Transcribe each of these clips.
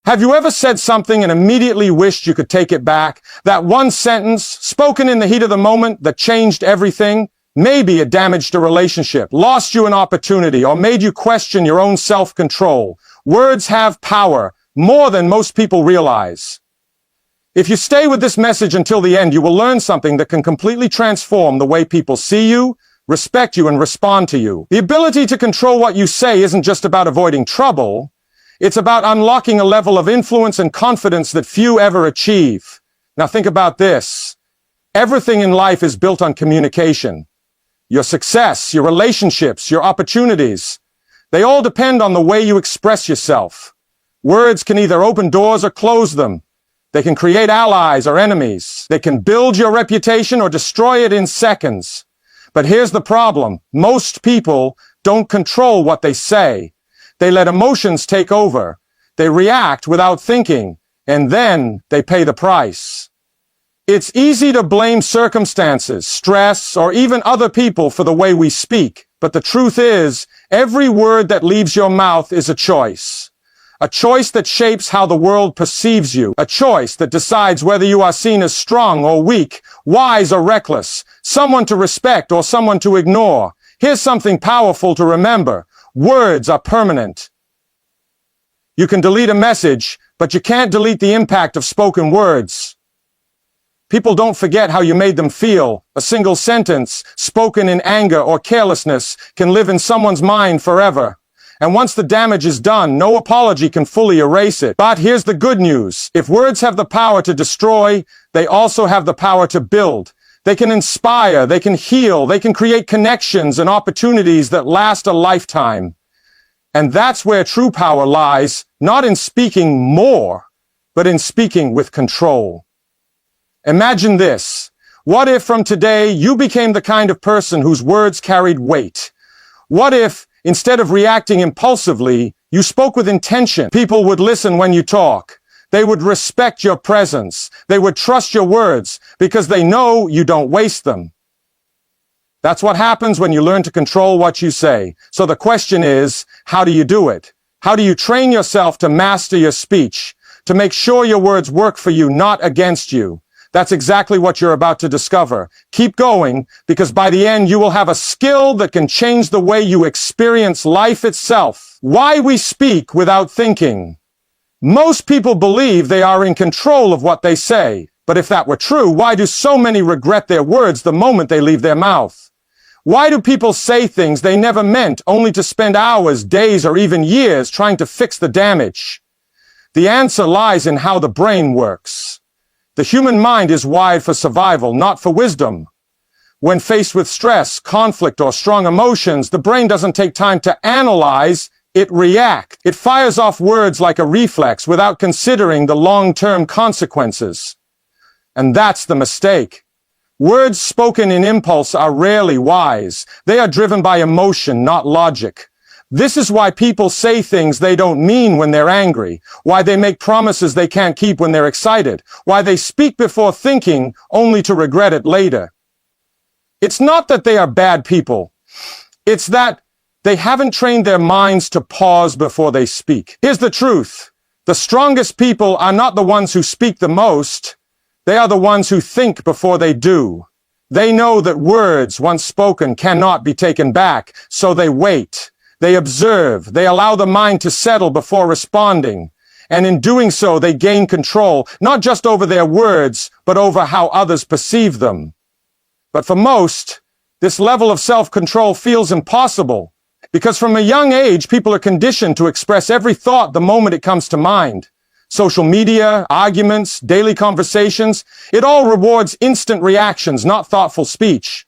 Have you ever said something and immediately wished you could take it back? That one sentence, spoken in the heat of the moment, that changed everything? Maybe it damaged a relationship, lost you an opportunity, or made you question your own self-control. Words have power, more than most people realize. If you stay with this message until the end, you will learn something that can completely transform the way people see you, respect you, and respond to you. The ability to control what you say isn't just about avoiding trouble. It's about unlocking a level of influence and confidence that few ever achieve. Now think about this. Everything in life is built on communication. Your success, your relationships, your opportunities, they all depend on the way you express yourself. Words can either open doors or close them. They can create allies or enemies. They can build your reputation or destroy it in seconds. But here's the problem. Most people don't control what they say. They let emotions take over. They react without thinking, and then they pay the price. It's easy to blame circumstances, stress, or even other people for the way we speak. But the truth is, every word that leaves your mouth is a choice. A choice that shapes how the world perceives you. A choice that decides whether you are seen as strong or weak, wise or reckless, someone to respect or someone to ignore. Here's something powerful to remember. Words are permanent. You can delete a message, but you can't delete the impact of spoken words. People don't forget how you made them feel. A single sentence, spoken in anger or carelessness, can live in someone's mind forever. And once the damage is done, no apology can fully erase it. But here's the good news. If words have the power to destroy, they also have the power to build. They can inspire, they can heal, they can create connections and opportunities that last a lifetime. And that's where true power lies, not in speaking more, but in speaking with control. Imagine this. What if from today you became the kind of person whose words carried weight? What if, instead of reacting impulsively, you spoke with intention? People would listen when you talk. They would respect your presence. They would trust your words because they know you don't waste them. That's what happens when you learn to control what you say. So the question is, how do you do it? How do you train yourself to master your speech, to make sure your words work for you, not against you? That's exactly what you're about to discover. Keep going, because by the end you will have a skill that can change the way you experience life itself. Why we speak without thinking. Most people believe they are in control of what they say. But if that were true, why do so many regret their words the moment they leave their mouth? Why do people say things they never meant, only to spend hours, days, or even years trying to fix the damage? The answer lies in how the brain works. The human mind is wired for survival, not for wisdom. When faced with stress, conflict, or strong emotions, the brain doesn't take time to analyze. It reacts. It fires off words like a reflex without considering the long-term consequences. And that's the mistake. Words spoken in impulse are rarely wise. They are driven by emotion, not logic. This is why people say things they don't mean when they're angry, why they make promises they can't keep when they're excited, why they speak before thinking only to regret it later. It's not that they are bad people. It's that they haven't trained their minds to pause before they speak. Here's the truth. The strongest people are not the ones who speak the most. They are the ones who think before they do. They know that words, once spoken, cannot be taken back, so they wait. They observe. They allow the mind to settle before responding. And in doing so, they gain control, not just over their words, but over how others perceive them. But for most, this level of self-control feels impossible. Because from a young age, people are conditioned to express every thought the moment it comes to mind. Social media, arguments, daily conversations, it all rewards instant reactions, not thoughtful speech.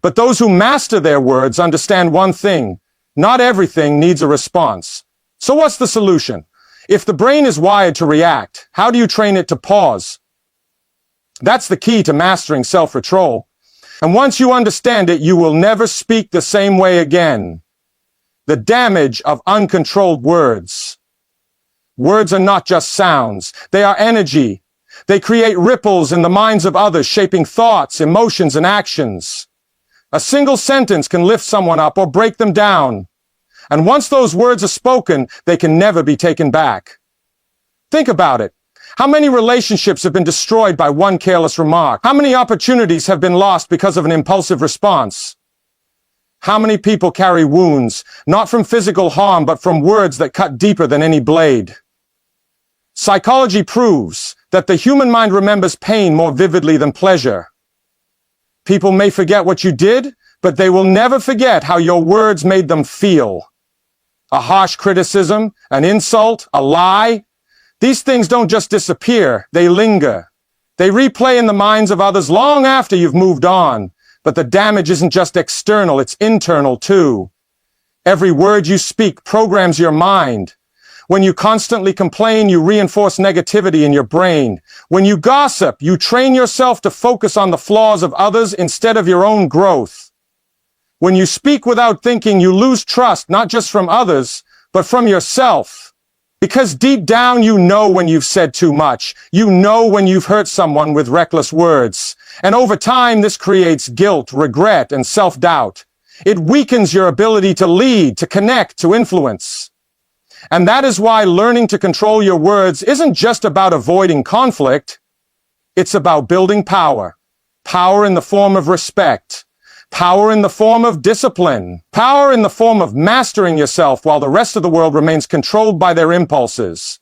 But those who master their words understand one thing. Not everything needs a response. So what's the solution? If the brain is wired to react, how do you train it to pause? That's the key to mastering self-control. And once you understand it, you will never speak the same way again. The damage of uncontrolled words. Words are not just sounds. They are energy. They create ripples in the minds of others, shaping thoughts, emotions, and actions. A single sentence can lift someone up or break them down. And once those words are spoken, they can never be taken back. Think about it. How many relationships have been destroyed by one careless remark? How many opportunities have been lost because of an impulsive response? How many people carry wounds, not from physical harm, but from words that cut deeper than any blade? Psychology proves that the human mind remembers pain more vividly than pleasure. People may forget what you did, but they will never forget how your words made them feel. A harsh criticism, an insult, a lie. These things don't just disappear, they linger. They replay in the minds of others long after you've moved on. But the damage isn't just external, it's internal too. Every word you speak programs your mind. When you constantly complain, you reinforce negativity in your brain. When you gossip, you train yourself to focus on the flaws of others instead of your own growth. When you speak without thinking, you lose trust, not just from others, but from yourself. Because deep down you know when you've said too much. You know when you've hurt someone with reckless words. And over time, this creates guilt, regret, and self-doubt. It weakens your ability to lead, to connect, to influence. And that is why learning to control your words isn't just about avoiding conflict. It's about building power. Power in the form of respect. Power in the form of discipline. Power in the form of mastering yourself while the rest of the world remains controlled by their impulses.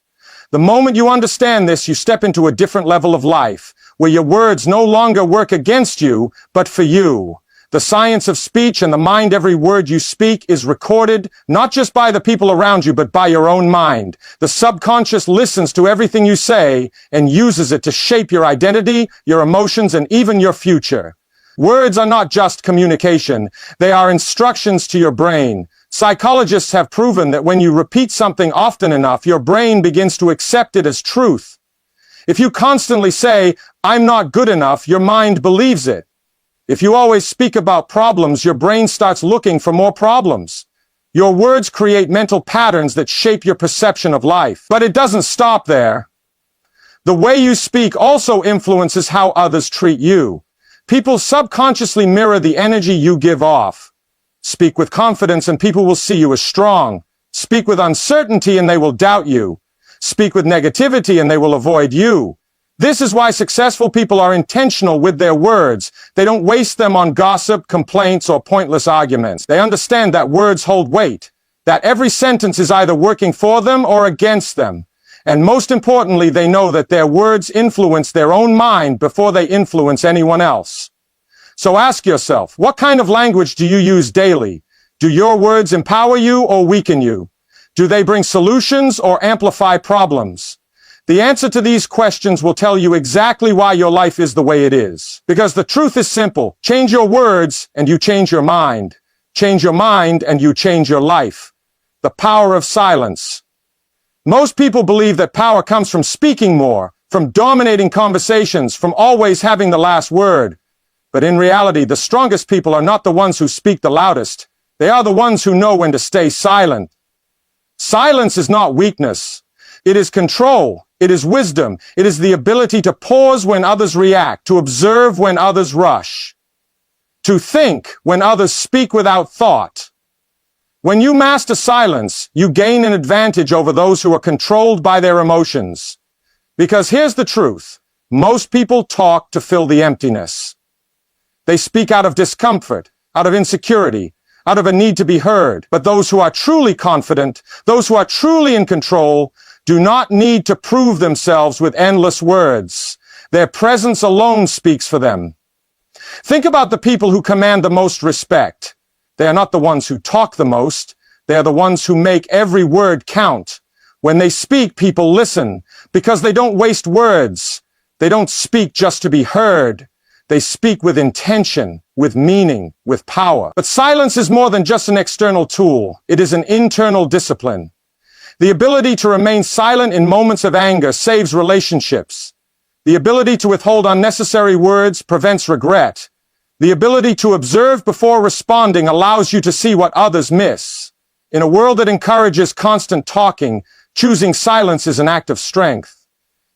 The moment you understand this, you step into a different level of life, where your words no longer work against you, but for you. The science of speech and the mind every word you speak is recorded, not just by the people around you, but by your own mind. The subconscious listens to everything you say and uses it to shape your identity, your emotions, and even your future. Words are not just communication. They are instructions to your brain. Psychologists have proven that when you repeat something often enough, your brain begins to accept it as truth. If you constantly say, "I'm not good enough," your mind believes it. If you always speak about problems, your brain starts looking for more problems. Your words create mental patterns that shape your perception of life. But it doesn't stop there. The way you speak also influences how others treat you. People subconsciously mirror the energy you give off. Speak with confidence and people will see you as strong. Speak with uncertainty and they will doubt you. Speak with negativity and they will avoid you. This is why successful people are intentional with their words. They don't waste them on gossip, complaints, or pointless arguments. They understand that words hold weight, that every sentence is either working for them or against them. And most importantly, they know that their words influence their own mind before they influence anyone else. So ask yourself, what kind of language do you use daily? Do your words empower you or weaken you? Do they bring solutions or amplify problems? The answer to these questions will tell you exactly why your life is the way it is. Because the truth is simple. Change your words and you change your mind. Change your mind and you change your life. The power of silence. Most people believe that power comes from speaking more, from dominating conversations, from always having the last word. But in reality, the strongest people are not the ones who speak the loudest. They are the ones who know when to stay silent. Silence is not weakness. It is control. It is wisdom. It is the ability to pause when others react, to observe when others rush, to think when others speak without thought. When you master silence, you gain an advantage over those who are controlled by their emotions. Because here's the truth. Most people talk to fill the emptiness. They speak out of discomfort, out of insecurity, out of a need to be heard. But those who are truly confident, those who are truly in control, do not need to prove themselves with endless words. Their presence alone speaks for them. Think about the people who command the most respect. They are not the ones who talk the most. They are the ones who make every word count. When they speak, people listen because they don't waste words. They don't speak just to be heard. They speak with intention, with meaning, with power. But silence is more than just an external tool. It is an internal discipline. The ability to remain silent in moments of anger saves relationships. The ability to withhold unnecessary words prevents regret. The ability to observe before responding allows you to see what others miss. In a world that encourages constant talking, choosing silence is an act of strength.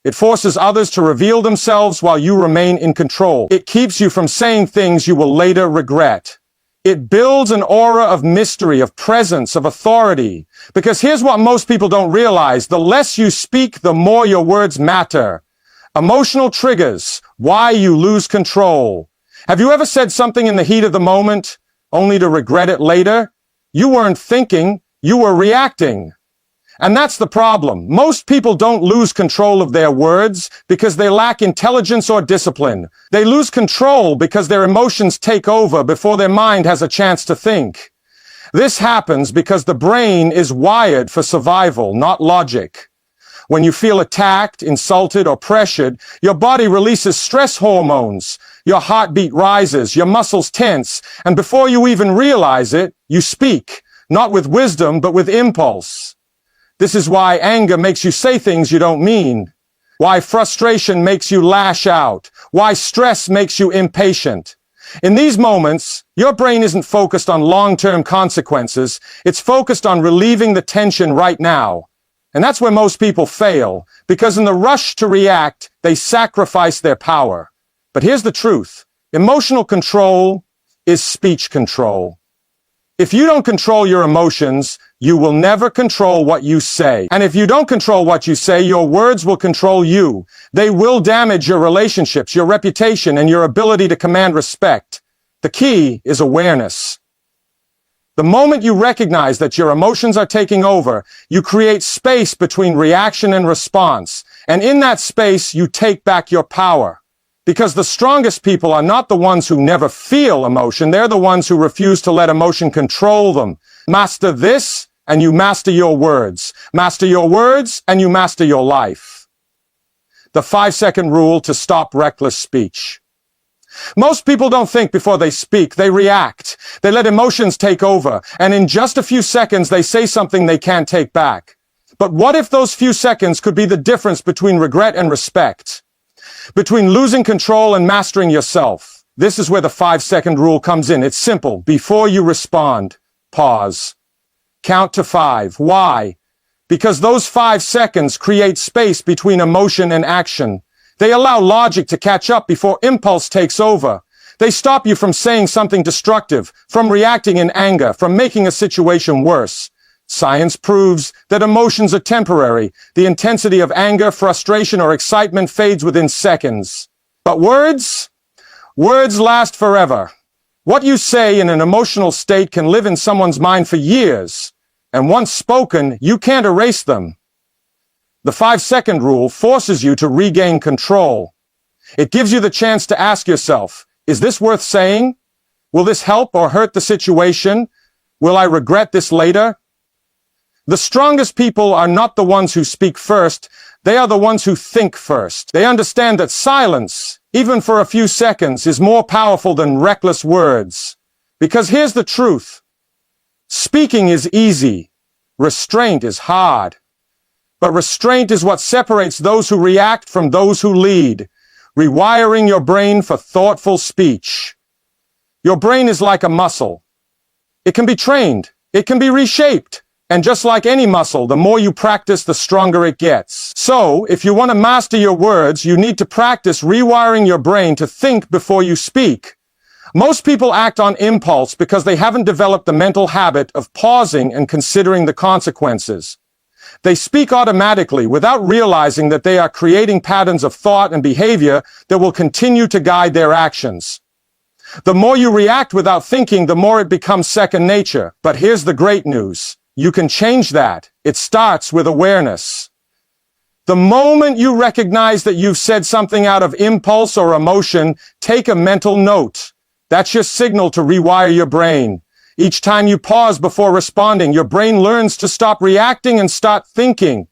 It forces others to reveal themselves while you remain in control. It keeps you from saying things you will later regret. It builds an aura of mystery, of presence, of authority. Because here's what most people don't realize. The less you speak, the more your words matter. Emotional triggers, why you lose control. Have you ever said something in the heat of the moment, only to regret it later? You weren't thinking, you were reacting. And that's the problem. Most people don't lose control of their words because they lack intelligence or discipline. They lose control because their emotions take over before their mind has a chance to think. This happens because the brain is wired for survival, not logic. When you feel attacked, insulted, or pressured, your body releases stress hormones. Your heartbeat rises, your muscles tense, and before you even realize it, you speak, not with wisdom, but with impulse. This is why anger makes you say things you don't mean. Why frustration makes you lash out. Why stress makes you impatient. In these moments, your brain isn't focused on long-term consequences. It's focused on relieving the tension right now. And that's where most people fail, because in the rush to react, they sacrifice their power. But here's the truth. Emotional control is speech control. If you don't control your emotions, you will never control what you say. And if you don't control what you say, your words will control you. They will damage your relationships, your reputation, and your ability to command respect. The key is awareness. The moment you recognize that your emotions are taking over, you create space between reaction and response. And in that space, you take back your power. Because the strongest people are not the ones who never feel emotion, they're the ones who refuse to let emotion control them. Master this, and you master your words. Master your words, and you master your life. The 5-second rule to stop reckless speech. Most people don't think before they speak, they react. They let emotions take over, and in just a few seconds they say something they can't take back. But what if those few seconds could be the difference between regret and respect? Between losing control and mastering yourself? This is where the 5-second rule comes in. It's simple. Before you respond, pause. Count to 5. Why? Because those 5 seconds create space between emotion and action. They allow logic to catch up before impulse takes over. They stop you from saying something destructive, from reacting in anger, from making a situation worse. Science proves that emotions are temporary. The intensity of anger, frustration, or excitement fades within seconds. But words? Words last forever. What you say in an emotional state can live in someone's mind for years. And once spoken, you can't erase them. The 5-second rule forces you to regain control. It gives you the chance to ask yourself, is this worth saying? Will this help or hurt the situation? Will I regret this later? The strongest people are not the ones who speak first, they are the ones who think first. They understand that silence, even for a few seconds, is more powerful than reckless words. Because here's the truth. Speaking is easy. Restraint is hard. But restraint is what separates those who react from those who lead. Rewiring your brain for thoughtful speech. Your brain is like a muscle. It can be trained. It can be reshaped. And just like any muscle, the more you practice, the stronger it gets. So, if you want to master your words, you need to practice rewiring your brain to think before you speak. Most people act on impulse because they haven't developed the mental habit of pausing and considering the consequences. They speak automatically without realizing that they are creating patterns of thought and behavior that will continue to guide their actions. The more you react without thinking, the more it becomes second nature. But here's the great news. You can change that. It starts with awareness. The moment you recognize that you've said something out of impulse or emotion, take a mental note. That's your signal to rewire your brain. Each time you pause before responding, your brain learns to stop reacting and start thinking.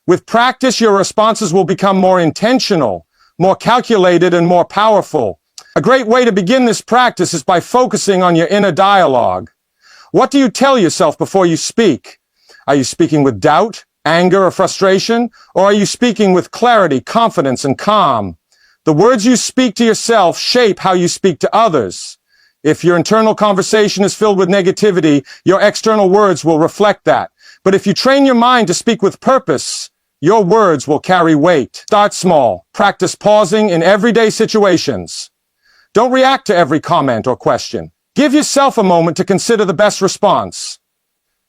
With practice, your responses will become more intentional, more calculated, and more powerful. A great way to begin this practice is by focusing on your inner dialogue. What do you tell yourself before you speak? Are you speaking with doubt, anger, or frustration? Or are you speaking with clarity, confidence, and calm? The words you speak to yourself shape how you speak to others. If your internal conversation is filled with negativity, your external words will reflect that. But if you train your mind to speak with purpose, your words will carry weight. Start small. Practice pausing in everyday situations. Don't react to every comment or question. Give yourself a moment to consider the best response.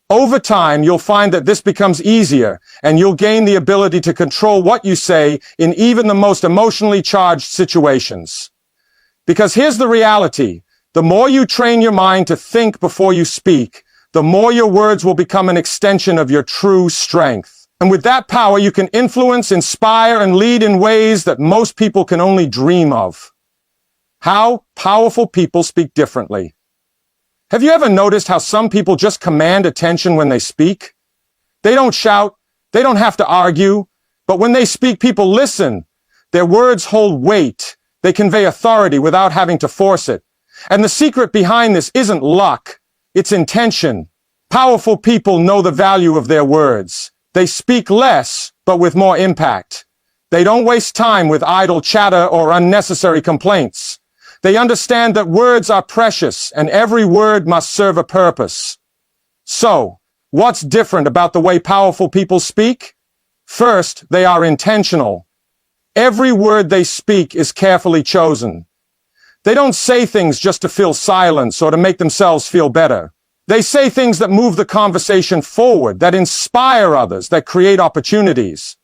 Over time, you'll find that this becomes easier, and you'll gain the ability to control what you say in even the most emotionally charged situations. Because here's the reality. The more you train your mind to think before you speak, the more your words will become an extension of your true strength. And with that power, you can influence, inspire, and lead in ways that most people can only dream of. How powerful people speak differently. Have you ever noticed how some people just command attention when they speak? They don't shout, they don't have to argue, but when they speak, people listen. Their words hold weight. They convey authority without having to force it. And the secret behind this isn't luck, it's intention. Powerful people know the value of their words. They speak less, but with more impact. They don't waste time with idle chatter or unnecessary complaints. They understand that words are precious and every word must serve a purpose. So, what's different about the way powerful people speak? First, they are intentional. Every word they speak is carefully chosen. They don't say things just to fill silence or to make themselves feel better. They say things that move the conversation forward, that inspire others, that create opportunities.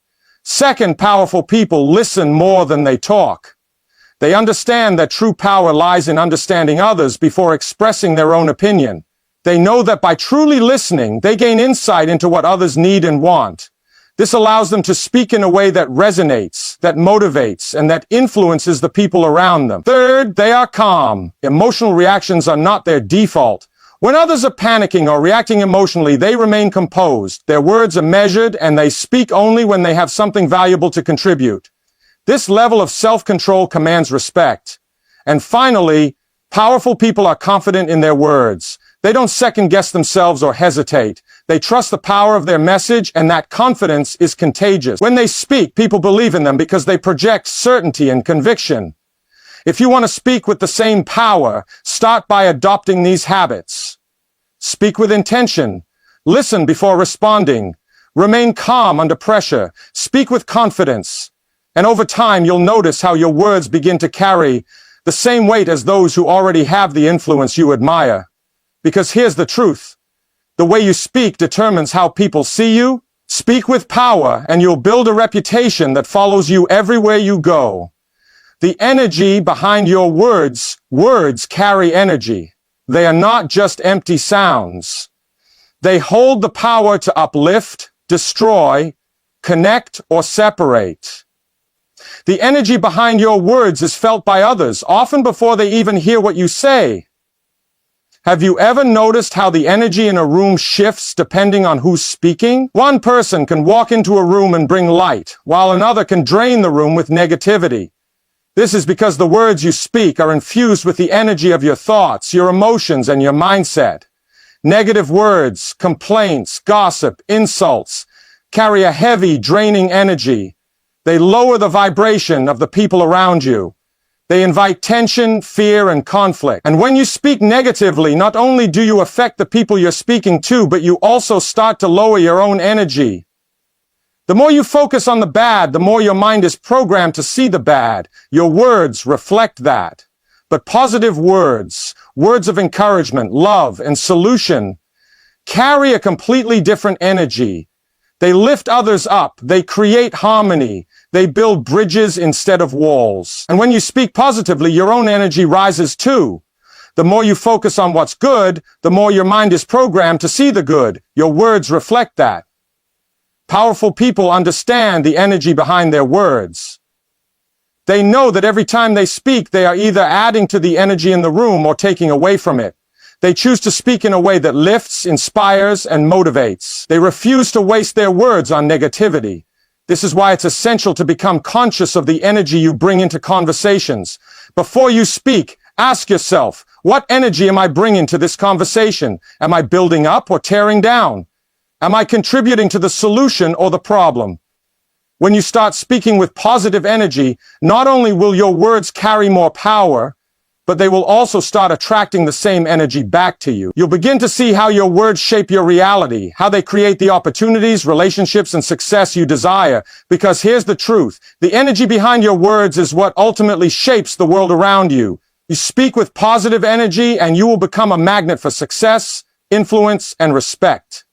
Second, powerful people listen more than they talk. They understand that true power lies in understanding others before expressing their own opinion. They know that by truly listening, they gain insight into what others need and want. This allows them to speak in a way that resonates, that motivates, and that influences the people around them. Third, they are calm. Emotional reactions are not their default. When others are panicking or reacting emotionally, they remain composed. Their words are measured, and they speak only when they have something valuable to contribute. This level of self-control commands respect. And finally, powerful people are confident in their words. They don't second-guess themselves or hesitate. They trust the power of their message, and that confidence is contagious. When they speak, people believe in them because they project certainty and conviction. If you want to speak with the same power, start by adopting these habits. Speak with intention. Listen before responding. Remain calm under pressure. Speak with confidence. And over time, you'll notice how your words begin to carry the same weight as those who already have the influence you admire. Because here's the truth. The way you speak determines how people see you. Speak with power, and you'll build a reputation that follows you everywhere you go. The energy behind your words carry energy. They are not just empty sounds. They hold the power to uplift, destroy, connect, or separate. The energy behind your words is felt by others, often before they even hear what you say. Have you ever noticed how the energy in a room shifts depending on who's speaking? One person can walk into a room and bring light, while another can drain the room with negativity. This is because the words you speak are infused with the energy of your thoughts, your emotions, and your mindset. Negative words, complaints, gossip, insults carry a heavy, draining energy. They lower the vibration of the people around you. They invite tension, fear, and conflict. And when you speak negatively, not only do you affect the people you're speaking to, but you also start to lower your own energy. The more you focus on the bad, the more your mind is programmed to see the bad. Your words reflect that. But positive words, words of encouragement, love, and solution, carry a completely different energy. They lift others up. They create harmony. They build bridges instead of walls. And when you speak positively, your own energy rises too. The more you focus on what's good, the more your mind is programmed to see the good. Your words reflect that. Powerful people understand the energy behind their words. They know that every time they speak, they are either adding to the energy in the room or taking away from it. They choose to speak in a way that lifts, inspires, and motivates. They refuse to waste their words on negativity. This is why it's essential to become conscious of the energy you bring into conversations. Before you speak, ask yourself, what energy am I bringing to this conversation? Am I building up or tearing down? Am I contributing to the solution or the problem? When you start speaking with positive energy, not only will your words carry more power, but they will also start attracting the same energy back to you. You'll begin to see how your words shape your reality, how they create the opportunities, relationships, and success you desire. Because here's the truth. The energy behind your words is what ultimately shapes the world around you. You speak with positive energy and you will become a magnet for success, influence, and respect.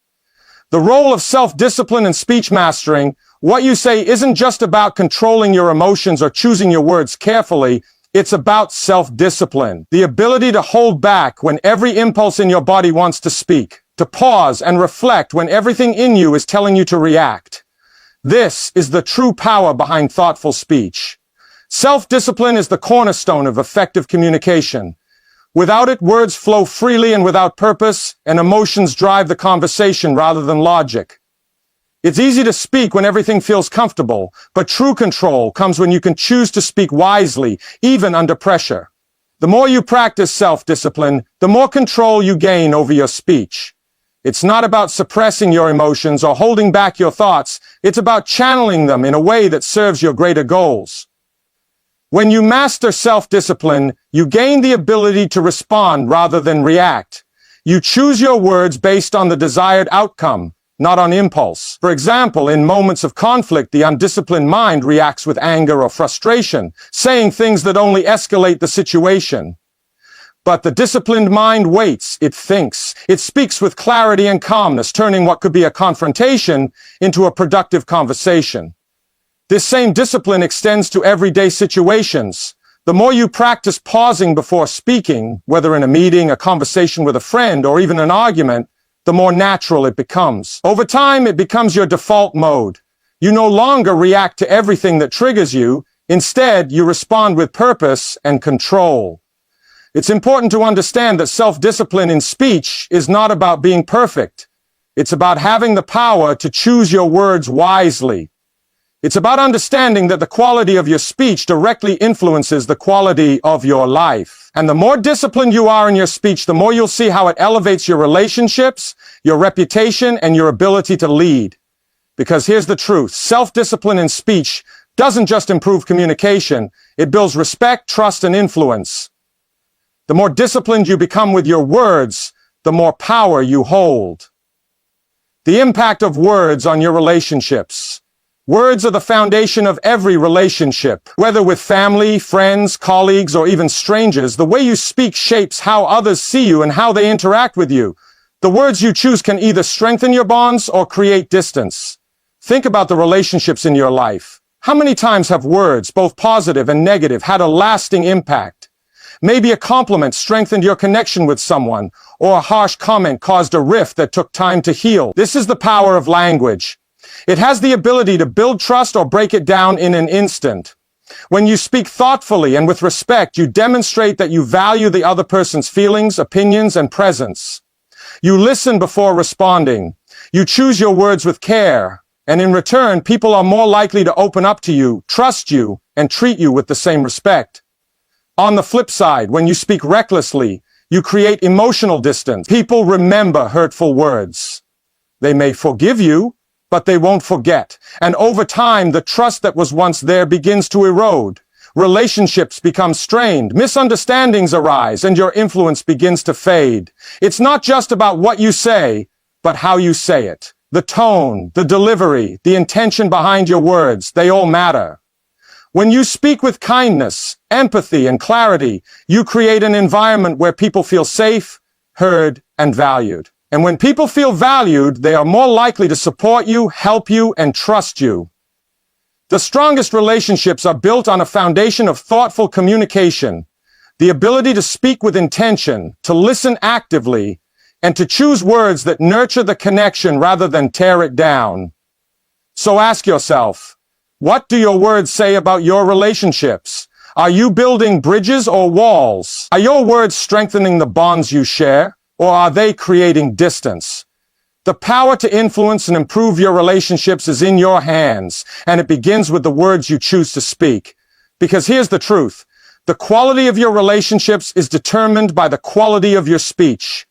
The role of self-discipline and speech mastering, what you say isn't just about controlling your emotions or choosing your words carefully. It's about self-discipline, the ability to hold back when every impulse in your body wants to speak, to pause and reflect when everything in you is telling you to react. This is the true power behind thoughtful speech. Self-discipline is the cornerstone of effective communication. Without it, words flow freely and without purpose, and emotions drive the conversation rather than logic. It's easy to speak when everything feels comfortable, but true control comes when you can choose to speak wisely, even under pressure. The more you practice self-discipline, the more control you gain over your speech. It's not about suppressing your emotions or holding back your thoughts. It's about channeling them in a way that serves your greater goals. When you master self-discipline, you gain the ability to respond rather than react. You choose your words based on the desired outcome, not on impulse. For example, in moments of conflict, the undisciplined mind reacts with anger or frustration, saying things that only escalate the situation. But the disciplined mind waits, it thinks, it speaks with clarity and calmness, turning what could be a confrontation into a productive conversation. This same discipline extends to everyday situations. The more you practice pausing before speaking, whether in a meeting, a conversation with a friend, or even an argument, the more natural it becomes. Over time, it becomes your default mode. You no longer react to everything that triggers you. Instead, you respond with purpose and control. It's important to understand that self-discipline in speech is not about being perfect. It's about having the power to choose your words wisely. It's about understanding that the quality of your speech directly influences the quality of your life. And the more disciplined you are in your speech, the more you'll see how it elevates your relationships, your reputation, and your ability to lead. Because here's the truth, self-discipline in speech doesn't just improve communication, it builds respect, trust, and influence. The more disciplined you become with your words, the more power you hold. The impact of words on your relationships. Words are the foundation of every relationship. Whether with family, friends, colleagues, or even strangers, the way you speak shapes how others see you and how they interact with you. The words you choose can either strengthen your bonds or create distance. Think about the relationships in your life. How many times have words, both positive and negative, had a lasting impact? Maybe a compliment strengthened your connection with someone, or a harsh comment caused a rift that took time to heal. This is the power of language. It has the ability to build trust or break it down in an instant. When you speak thoughtfully and with respect, you demonstrate that you value the other person's feelings, opinions, and presence. You listen before responding. You choose your words with care. And in return, people are more likely to open up to you, trust you, and treat you with the same respect. On the flip side, when you speak recklessly, you create emotional distance. People remember hurtful words. They may forgive you, but they won't forget. And over time, the trust that was once there begins to erode. Relationships become strained, misunderstandings arise, and your influence begins to fade. It's not just about what you say, but how you say it. The tone, the delivery, the intention behind your words, they all matter. When you speak with kindness, empathy, and clarity, you create an environment where people feel safe, heard, and valued. And when people feel valued, they are more likely to support you, help you, and trust you. The strongest relationships are built on a foundation of thoughtful communication, the ability to speak with intention, to listen actively, and to choose words that nurture the connection rather than tear it down. So ask yourself, what do your words say about your relationships? Are you building bridges or walls? Are your words strengthening the bonds you share? Or are they creating distance? The power to influence and improve your relationships is in your hands, and it begins with the words you choose to speak. Because here's the truth. The quality of your relationships is determined by the quality of your speech.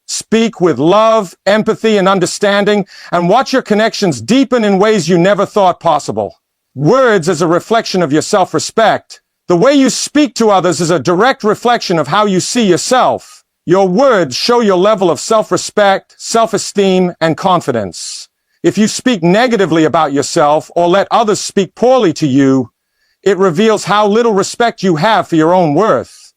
Speak with love, empathy, and understanding, and watch your connections deepen in ways you never thought possible. Words as a reflection of your self-respect. The way you speak to others is a direct reflection of how you see yourself. Your words show your level of self-respect, self-esteem, and confidence. If you speak negatively about yourself or let others speak poorly to you, it reveals how little respect you have for your own worth.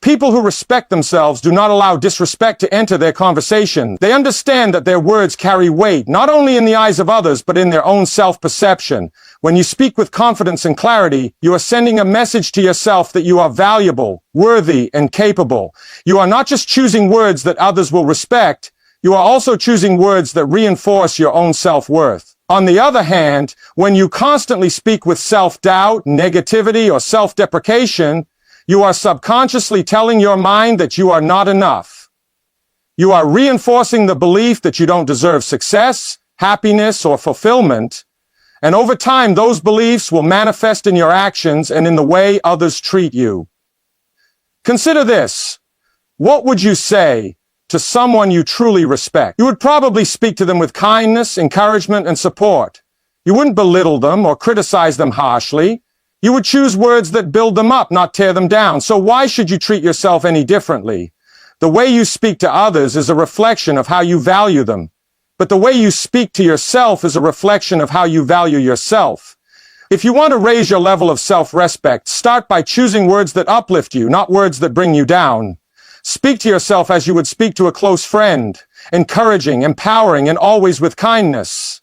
People who respect themselves do not allow disrespect to enter their conversation. They understand that their words carry weight, not only in the eyes of others, but in their own self-perception. When you speak with confidence and clarity, you are sending a message to yourself that you are valuable, worthy, and capable. You are not just choosing words that others will respect, you are also choosing words that reinforce your own self-worth. On the other hand, when you constantly speak with self-doubt, negativity, or self-deprecation, you are subconsciously telling your mind that you are not enough. You are reinforcing the belief that you don't deserve success, happiness, or fulfillment. And over time, those beliefs will manifest in your actions and in the way others treat you. Consider this. What would you say to someone you truly respect? You would probably speak to them with kindness, encouragement, and support. You wouldn't belittle them or criticize them harshly. You would choose words that build them up, not tear them down. So why should you treat yourself any differently? The way you speak to others is a reflection of how you value them. But the way you speak to yourself is a reflection of how you value yourself. If you want to raise your level of self-respect, start by choosing words that uplift you, not words that bring you down. Speak to yourself as you would speak to a close friend, encouraging, empowering, and always with kindness.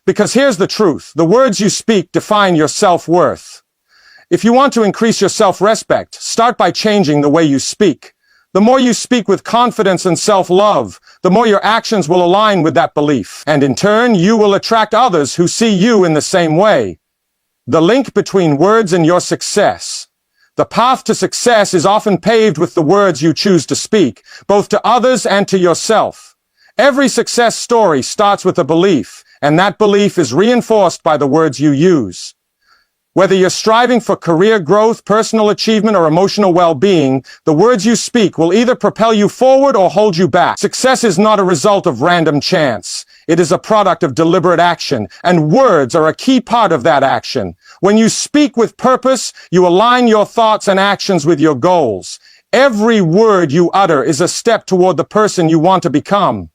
Because here's the truth, the words you speak define your self-worth. If you want to increase your self-respect, start by changing the way you speak. The more you speak with confidence and self-love, the more your actions will align with that belief. And in turn, you will attract others who see you in the same way. The link between words and your success. The path to success is often paved with the words you choose to speak, both to others and to yourself. Every success story starts with a belief, and that belief is reinforced by the words you use. Whether you're striving for career growth, personal achievement, or emotional well-being, the words you speak will either propel you forward or hold you back. Success is not a result of random chance. It is a product of deliberate action, and words are a key part of that action. When you speak with purpose, you align your thoughts and actions with your goals. Every word you utter is a step toward the person you want to become.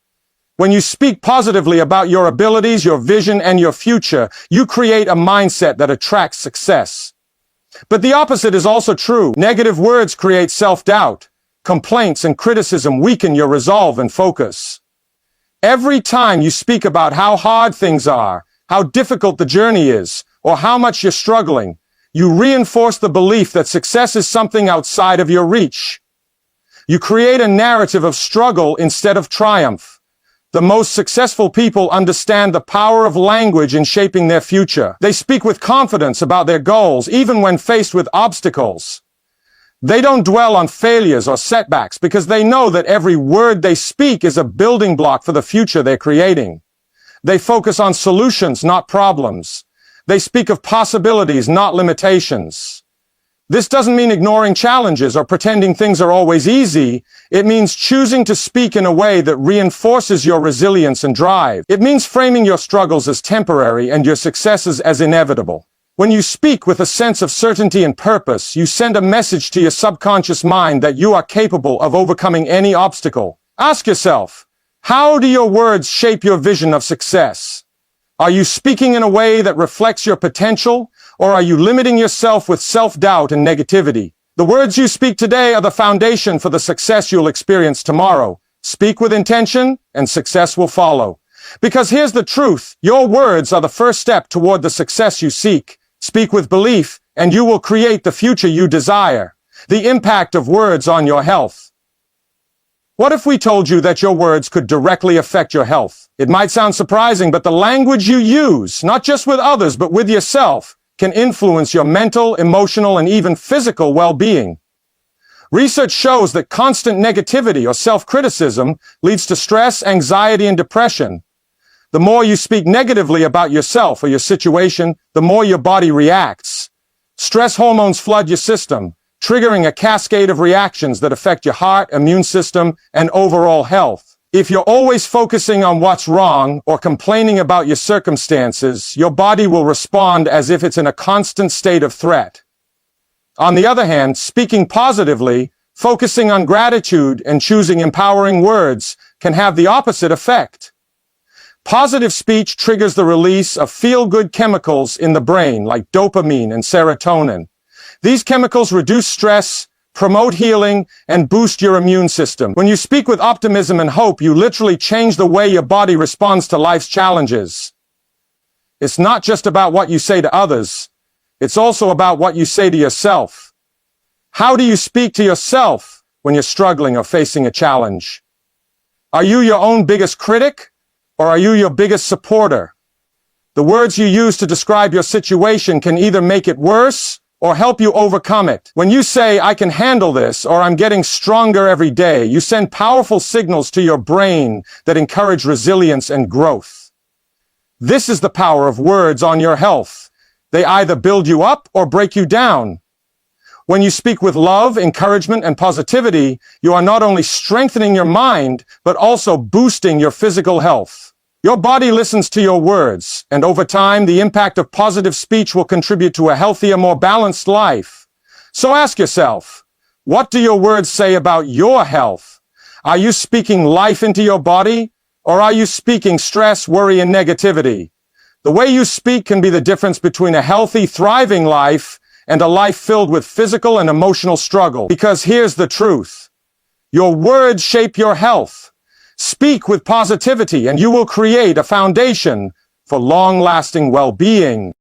When you speak positively about your abilities, your vision, and your future, you create a mindset that attracts success. But the opposite is also true. Negative words create self-doubt. Complaints and criticism weaken your resolve and focus. Every time you speak about how hard things are, how difficult the journey is, or how much you're struggling, you reinforce the belief that success is something outside of your reach. You create a narrative of struggle instead of triumph. The most successful people understand the power of language in shaping their future. They speak with confidence about their goals, even when faced with obstacles. They don't dwell on failures or setbacks because they know that every word they speak is a building block for the future they're creating. They focus on solutions, not problems. They speak of possibilities, not limitations. This doesn't mean ignoring challenges or pretending things are always easy. It means choosing to speak in a way that reinforces your resilience and drive. It means framing your struggles as temporary and your successes as inevitable. When you speak with a sense of certainty and purpose, you send a message to your subconscious mind that you are capable of overcoming any obstacle. Ask yourself, how do your words shape your vision of success? Are you speaking in a way that reflects your potential, or are you limiting yourself with self-doubt and negativity? The words you speak today are the foundation for the success you'll experience tomorrow. Speak with intention, and success will follow. Because here's the truth, your words are the first step toward the success you seek. Speak with belief, and you will create the future you desire. The impact of words on your health. What if we told you that your words could directly affect your health? It might sound surprising, but the language you use, not just with others, but with yourself, can influence your mental, emotional, and even physical well-being. Research shows that constant negativity or self-criticism leads to stress, anxiety, and depression. The more you speak negatively about yourself or your situation, the more your body reacts. Stress hormones flood your system, triggering a cascade of reactions that affect your heart, immune system, and overall health. If you're always focusing on what's wrong or complaining about your circumstances, your body will respond as if it's in a constant state of threat. On the other hand, speaking positively, focusing on gratitude, and choosing empowering words can have the opposite effect. Positive speech triggers the release of feel-good chemicals in the brain like dopamine and serotonin. These chemicals reduce stress, promote healing, and boost your immune system. When you speak with optimism and hope, you literally change the way your body responds to life's challenges. It's not just about what you say to others. It's also about what you say to yourself. How do you speak to yourself when you're struggling or facing a challenge? Are you your own biggest critic, or are you your biggest supporter? The words you use to describe your situation can either make it worse or help you overcome it. When you say, "I can handle this," or "I'm getting stronger every day," you send powerful signals to your brain that encourage resilience and growth. This is the power of words on your health. They either build you up or break you down. When you speak with love, encouragement, and positivity, you are not only strengthening your mind, but also boosting your physical health. Your body listens to your words, and over time, the impact of positive speech will contribute to a healthier, more balanced life. So ask yourself, what do your words say about your health? Are you speaking life into your body, or are you speaking stress, worry, and negativity? The way you speak can be the difference between a healthy, thriving life and a life filled with physical and emotional struggle. Because here's the truth. Your words shape your health. Speak with positivity, and you will create a foundation for long-lasting well-being.